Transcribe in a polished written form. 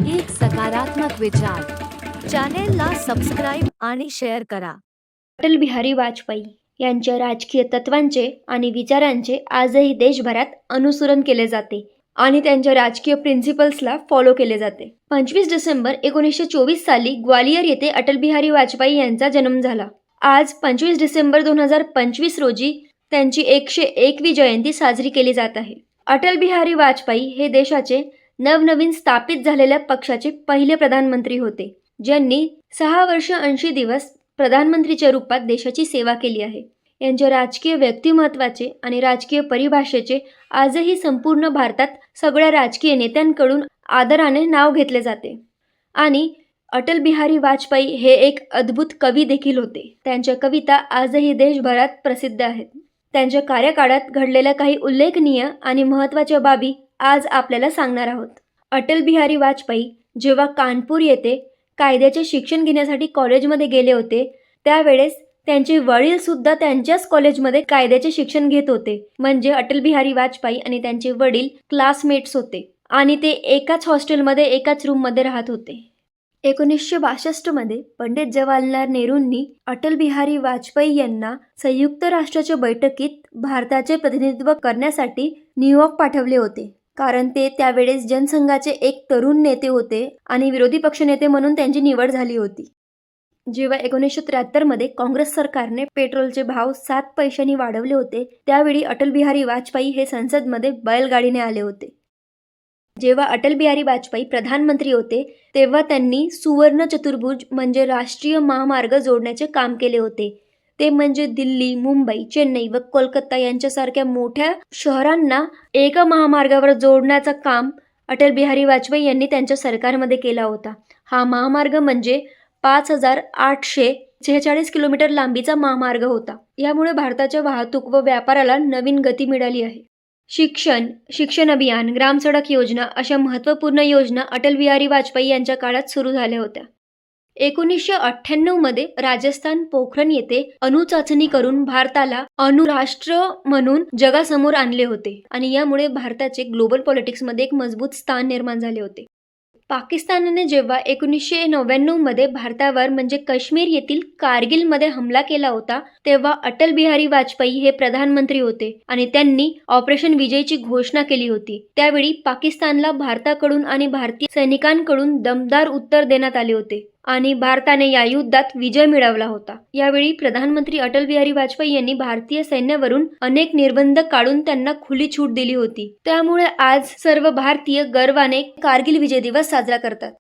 एक सकारात्मक विचार. चॅनेलला सबस्क्राईब आणि शेअर करा. अटल बिहारी वाजपेयी यांच्या राजकीय तत्वांचे आणि विचारांचे आजही देशभरात अनुसरण केले जाते आणि त्यांच्या राजकीय प्रिन्सिपल्सला फॉलो केले जाते. 25 डिसेंबर 1924 साली ग्वालियर येथे अटल बिहारी वाजपेयी यांचा जन्म झाला. आज 25 डिसेंबर 2025 रोजी त्यांची 101वी जयंती साजरी केली जात आहे. अटल बिहारी वाजपेयी हे देशाचे नवनवीन स्थापित झालेल्या पक्षाचे पहिले प्रधानमंत्री होते, ज्यांनी 6 वर्ष 80 दिवस प्रधानमंत्रीच्या रूपात देशाची सेवा केली आहे. यांच्या राजकीय व्यक्तिमत्वाचे आणि राजकीय परिभाषेचे आजही संपूर्ण भारतात सगळ्या राजकीय नेत्यांकडून आदराने नाव घेतले जाते. आणि अटल बिहारी वाजपेयी हे एक अद्भुत कवी देखील होते. त्यांच्या कविता आजही देशभरात प्रसिद्ध आहेत. त्यांच्या कार्यकाळात घडलेल्या काही उल्लेखनीय आणि महत्त्वाच्या बाबी आज आपल्याला सांगणार आहोत. अटल बिहारी वाजपेयी जेव्हा कानपूर येथे कायद्याचे शिक्षण घेण्यासाठी कॉलेजमध्ये गेले होते, त्यावेळेस त्यांचे वडील सुद्धा त्यांच्याच कॉलेजमध्ये कायद्याचे शिक्षण घेत होते. म्हणजे अटल बिहारी वाजपेयी आणि त्यांचे वडील क्लासमेट्स होते आणि ते एकाच हॉस्टेलमध्ये एकाच रूममध्ये राहत होते. 1962 मध्ये पंडित जवाहरलाल नेहरूंनी अटल बिहारी वाजपेयी यांना संयुक्त राष्ट्राच्या बैठकीत भारताचे प्रतिनिधित्व करण्यासाठी न्यूयॉर्क पाठवले होते, कारण ते त्यावेळेस जनसंघाचे एक तरुण नेते होते आणि विरोधी पक्षनेते म्हणून त्यांची निवड झाली होती. जेव्हा 1973 मध्ये काँग्रेस सरकारने पेट्रोलचे भाव 7 पैशांनी वाढवले होते, त्यावेळी अटल बिहारी वाजपेयी हे संसदमध्ये बैलगाडीने आले होते. जेव्हा अटल बिहारी वाजपेयी प्रधानमंत्री होते, तेव्हा त्यांनी सुवर्ण चतुर्भुज म्हणजे राष्ट्रीय महामार्ग जोडण्याचे काम केले होते. ते म्हणजे दिल्ली, मुंबई, चेन्नई व कोलकाता यांच्यासारख्या मोठ्या शहरांना एका महामार्गावर जोडण्याचं काम अटल बिहारी वाजपेयी यांनी त्यांच्या सरकारमध्ये केला होता. हा महामार्ग म्हणजे 5846 किलोमीटर लांबीचा महामार्ग होता. यामुळे भारताच्या वाहतूक व व्यापाराला नवीन गती मिळाली आहे. शिक्षण अभियान, ग्राम सडक योजना अशा महत्त्वपूर्ण योजना अटल बिहारी वाजपेयी यांच्या काळात सुरू झाल्या होत्या. 1998 मध्ये राजस्थान पोखरण येथे अणुचाचणी करून भारताला अणुराष्ट्र म्हणून जगासमोर आणले होते आणि यामुळे भारताचे ग्लोबल पॉलिटिक्समध्ये एक मजबूत स्थान निर्माण झाले होते. पाकिस्तानने जेव्हा 1999 मध्ये भारतावर म्हणजे काश्मीर येथील कारगिलमध्ये हमला केला होता, तेव्हा अटल बिहारी वाजपेयी हे प्रधानमंत्री होते आणि त्यांनी ऑपरेशन विजयची घोषणा केली होती. त्यावेळी पाकिस्तानला भारताकडून आणि भारतीय सैनिकांकडून दमदार उत्तर देण्यात आले होते आणि भारताने या युद्धात विजय मिळवला होता. यावेळी प्रधानमंत्री अटल बिहारी वाजपेयी यांनी भारतीय सैन्यावरून अनेक निर्बंध काढून त्यांना खुली छूट दिली होती. त्यामुळे आज सर्व भारतीय गर्वाने कारगिल विजय दिवस साजरा करतात.